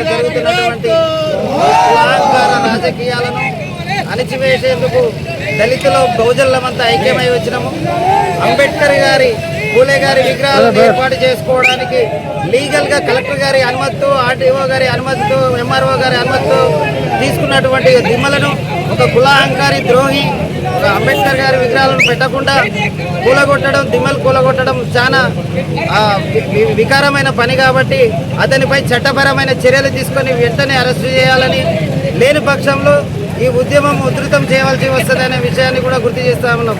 జరుగుతున్నటువంటి రాజకీయాలను అణిచివేసేందుకు దళితులు బహుజనులమంతా ఐక్యమై వచ్చినాము. అంబేద్కర్ గారి పూలే గారి విగ్రహాలను ఏర్పాటు చేసుకోవడానికి లీగల్ గా కలెక్టర్ గారి అనుమతితో, ఆర్టీఓ గారి అనుమతితో, ఎంఆర్ఓ గారి అనుమతితో తీసుకున్నటువంటి దిమ్మలను ఒక కులాహంకారి ద్రోహి అంబేద్కర్ గారి విగ్రహాలను పెట్టకుండా కూలగొట్టడం, దిమ్మలు కూలగొట్టడం చాలా వికారమైన పని కాబట్టి అతనిపై చట్టపరమైన చర్యలు తీసుకొని వెంటనే అరెస్టు చేయాలని, లేని పక్షంలో ఈ ఉద్యమం ఉధృతం చేయవలసి వస్తుందనే విషయాన్ని కూడా గుర్తు చేస్తా ఉన్నాం.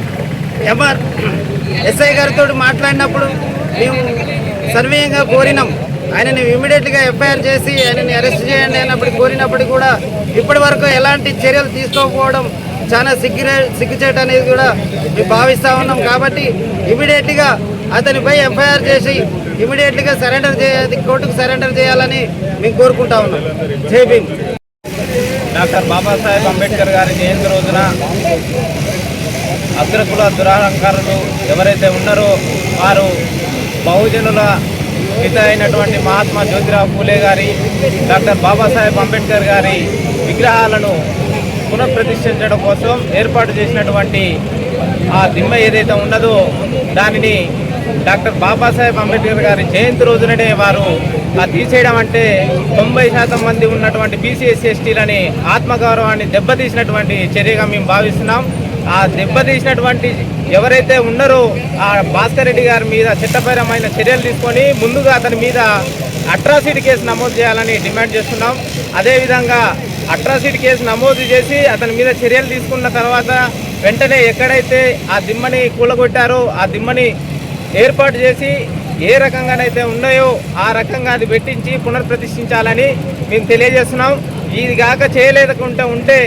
ఎస్ఐ గారితో మాట్లాడినప్పుడు మేము సర్వేయంగా కోరినాం, ఆయనని ఇమీడియట్గా ఎఫ్ఐఆర్ చేసి ఆయనని అరెస్ట్ చేయండి అన్నప్పుడు కోరినప్పటికీ కూడా ఇప్పటి వరకు ఎలాంటి చర్యలు తీసుకోకపోవడం చాలా సిగ్గుచేట అనేది కూడా మేము భావిస్తూ ఉన్నాం. కాబట్టి ఇమీడియట్గా అతనిపై ఎఫ్ఐఆర్ చేసి ఇమీడియట్గా సరెండర్ చేయాలి, కోర్టుకు సరెండర్ చేయాలని మేము కోరుకుంటా ఉన్నాం. జై భీమ్. డాక్టర్ బాబాసాహెబ్ అంబేద్కర్ గారి జయంతి రోజున అగ్రకుల దురహంకారులు ఎవరైతే ఉన్నారో వారు బహుజనుల పిత అయినటువంటి మహాత్మా జ్యోతిరావు పూలే గారి, డాక్టర్ బాబాసాహెబ్ అంబేద్కర్ గారి విగ్రహాలను పునఃప్రతిష్ఠించడం కోసం ఏర్పాటు చేసినటువంటి ఆ దిమ్మ ఏదైతే ఉన్నదో దానిని డాక్టర్ బాబాసాహెబ్ అంబేద్కర్ గారి జయంతి రోజుననే వారు తీసేయడం అంటే 90% మంది ఉన్నటువంటి బీసీ ఎస్సీ ఎస్టీలని ఆత్మగౌరవాన్ని దెబ్బతీసినటువంటి చర్యగా మేము భావిస్తున్నాం. ఆ దెబ్బతీసినటువంటి ఎవరైతే ఉన్నారో ఆ భాస్కర్ రెడ్డి గారి మీద చట్టపరమైన చర్యలు తీసుకొని ముందుగా అతని మీద అట్రాసిటీ కేసు నమోదు చేయాలని డిమాండ్ చేస్తున్నాం. అదేవిధంగా అట్రాసిటీ కేసు నమోదు చేసి అతని మీద చర్యలు తీసుకున్న తర్వాత వెంటనే ఎక్కడైతే ఆ దిమ్మని కూలగొట్టారో ఆ దిమ్మని ఏర్పాటు చేసి ఏ రకంగానైతే ఉన్నాయో ఆ రకంగా అది పెట్టించి పునఃప్రతిష్ఠించాలని మేము తెలియజేస్తున్నాం. ఇది కాక చేయలేకుండా ఉంటే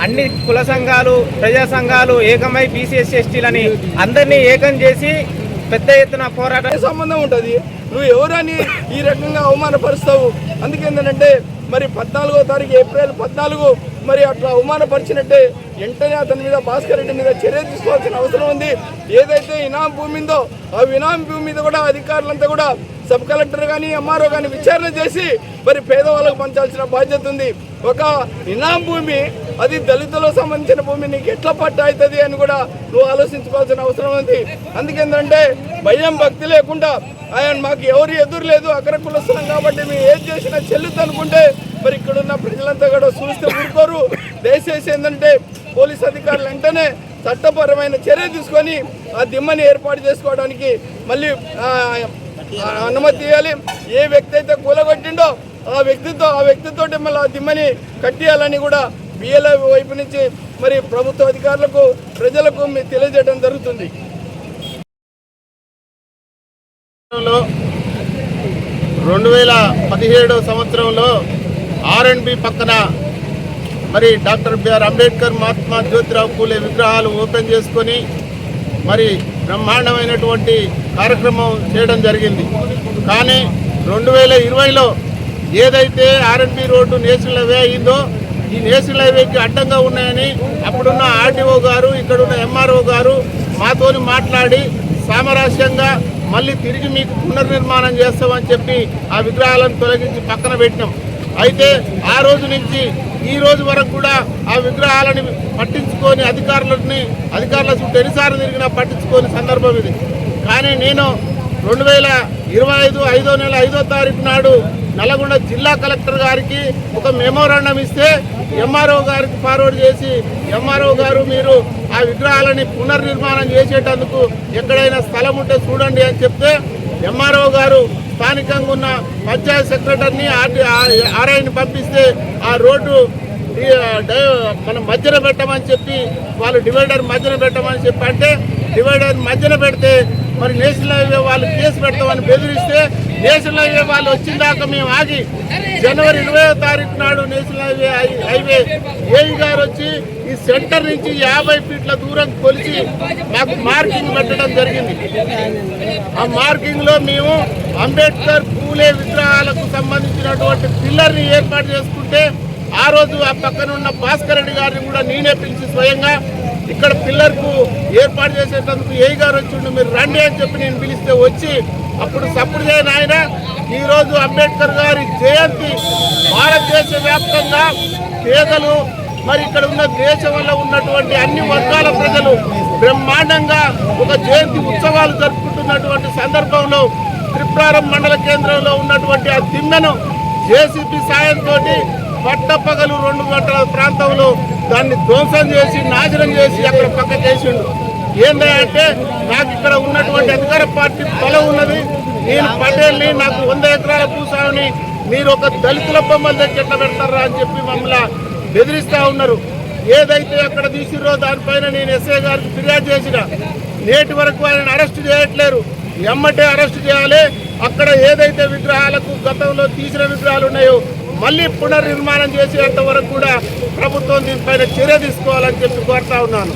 అన్ని కుల సంఘాలు, ప్రజా సంఘాలు ఏకమై బీసీ ఎస్సీ ఎస్టీలని అందరినీ ఏకం చేసి పెద్ద ఎత్తున పోరాటం సంబంధం ఉంటుంది. నువ్వు ఎవరని ఈ రకంగా అవమానపరుస్తావు? అందుకేంటంటే మరి 14వ తారీఖు ఏప్రిల్ 14 మరి అట్లా అవమానపరిచినట్టే వెంటనే అతని మీద భాస్కర్ రెడ్డి మీద చర్య తీసుకోవాల్సిన అవసరం ఉంది. ఏదైతే ఇనాం భూమి ఉందో ఆ ఇనాం భూమి మీద కూడా అధికారులంతా కూడా సబ్ కలెక్టర్ కానీ ఎంఆర్ఓ కానీ విచారణ చేసి మరి పేదవాళ్ళకు పంచాల్సిన బాధ్యత ఉంది. ఒక ఇనాం భూమి అది దళితులకు సంబంధించిన భూమి నీకు ఎట్లా పట్టు అవుతుంది అని కూడా నువ్వు ఆలోచించుకోవాల్సిన అవసరం ఉంది. అందుకేంటంటే భయం భక్తి లేకుండా ఆయన మాకు ఎవరు ఎదురు లేదు, అక్కడ కులస్తున్నాం కాబట్టి మేము ఏం చేసినా చెల్లుతు అనుకుంటే మరి ఇక్కడున్న ప్రజలంతా కూడా చూస్తే ఊరుకోరు. దయచేసి ఏంటంటే పోలీస్ అధికారులు వెంటనే చట్టపరమైన చర్య తీసుకొని ఆ దిమ్మని ఏర్పాటు చేసుకోవడానికి మళ్ళీ అనుమతి ఇవ్వాలి. ఏ వ్యక్తి అయితే కూలగొట్టిండో ఆ వ్యక్తితోటి మళ్ళీ ఆ దిమ్మని కట్టియాలని కూడా బిఎల్ఏ వైపు నుంచి మరి ప్రభుత్వ అధికారులకు ప్రజలకు తెలియజేయడం జరుగుతుంది. 2017 సంవత్సరంలో R&B పక్కన మరి డాక్టర్ బిఆర్ అంబేద్కర్, మహాత్మా జ్యోతిరావు పూలే విగ్రహాలు ఓపెన్ చేసుకొని మరి బ్రహ్మాండమైనటువంటి కార్యక్రమం చేయడం జరిగింది. కానీ 2020లో ఏదైతే R&B రోడ్డు నేషనల్ హైవే అయిందో ఈ నేషనల్ హైవేకి అడ్డంగా ఉన్నాయని అప్పుడున్న ఆర్టీఓ గారు, ఇక్కడున్న ఎంఆర్ఓ గారు మాతోని మాట్లాడి సామరస్యంగా మళ్ళీ తిరిగి మీకు పునర్నిర్మాణం చేస్తామని చెప్పి ఆ విగ్రహాలను తొలగించి పక్కన పెట్టినాం. అయితే ఆ రోజు నుంచి ఈ రోజు వరకు కూడా ఆ విగ్రహాలని పట్టించుకొని అధికారుల చుట్టూ ఎన్నిసార్లు తిరిగినా పట్టించుకొని సందర్భం ఇది. కానీ నేను 2025 5వ నెల 5వ తారీఖు నాడు నల్గొండ జిల్లా కలెక్టర్ గారికి ఒక మెమోరాండం ఇస్తే ఎంఆర్ఓ గారికి ఫార్వర్డ్ చేసి ఎంఆర్ఓ గారు మీరు ఆ విగ్రహాలని పునర్నిర్మాణం చేసేటందుకు ఎక్కడైనా స్థలం ఉంటే చూడండి అని చెప్తే ఎంఆర్ఓ గారు స్థానికంగా ఉన్న పంచాయత్ సెక్రటరీని ఆర్ఐని పంపిస్తే ఆ రోడ్డు మనం మధ్యన పెట్టమని చెప్పి వాళ్ళు డివైడర్ మధ్యన పెట్టమని చెప్పి అంటే డివైడర్ మధ్యన పెడితే మరి నేషనల్ హైవే వాళ్ళు కేసు పెడతామని బెదిరిస్తే నేషనల్ హైవే వాళ్ళు వచ్చిన దాకా మేము ఆగి జనవరి 20వ తారీఖు నాడు నేషనల్ హైవే ఏఈ గారు వచ్చి ఈ సెంటర్ నుంచి 50 ఫీట్ల దూరం కొలిచి మాకు మార్కింగ్ పెట్టడం జరిగింది. ఆ మార్కింగ్ లో మేము అంబేద్కర్ పూలే విగ్రహాలకు సంబంధించినటువంటి పిల్లర్ని ఏర్పాటు చేసుకుంటే ఆ రోజు ఆ పక్కన ఉన్న భాస్కర్ రెడ్డి గారిని కూడా నేనే పిలిచి స్వయంగా ఇక్కడ పిల్లర్కు ఏర్పాటు చేసేటందుకు ఏఈ గారు వచ్చిండు, మీరు రండి అని చెప్పి నేను పిలిస్తే వచ్చి అప్పుడు సపోర్ట్ చేయని ఆయన ఈరోజు అంబేద్కర్ గారి జయంతి భారతదేశ వ్యాప్తంగా పేదలు మరి ఇక్కడ ఉన్న దేశంలో ఉన్నటువంటి అన్ని వర్గాల ప్రజలు బ్రహ్మాండంగా ఒక జయంతి ఉత్సవాలు జరుపుకుంటున్నటువంటి సందర్భంలో త్రిపురారం మండల కేంద్రంలో ఉన్నటువంటి ఆ దిన్నెను జేసీబీ సాయంతో పట్టపగలు 2 గంటల ప్రాంతంలో దాన్ని ధ్వంసం చేసి నాశనం చేసి అక్కడ పక్క చేసిండు. ఏంటంటే నాకు ఇక్కడ ఉన్నటువంటి అధికార పార్టీ బలం ఉన్నది, నేను పటేల్ని, నాకు 100 ఎకరాల భూస్వామిని, మీరు ఒక దళితుల బొమ్మల దగ్గర ఎట్లా పెడతారా అని చెప్పి మమ్మల్ని బెదిరిస్తూ ఉన్నారు. ఏదైతే అక్కడ తీసిరో దానిపైన నేను ఎస్ఐ గారికి ఫిర్యాదు చేసిన, నేటి వరకు ఆయన అరెస్ట్ చేయట్లేరు. ఎమ్మటే అరెస్ట్ చేయాలి. అక్కడ ఏదైతే విగ్రహాలకు గతంలో తీసిన విగ్రహాలు ఉన్నాయో మళ్ళీ పునర్నిర్మాణం చేసేంత వరకు కూడా ప్రభుత్వం దీనిపైన చర్య తీసుకోవాలని చెప్పి కోరుతా ఉన్నాను.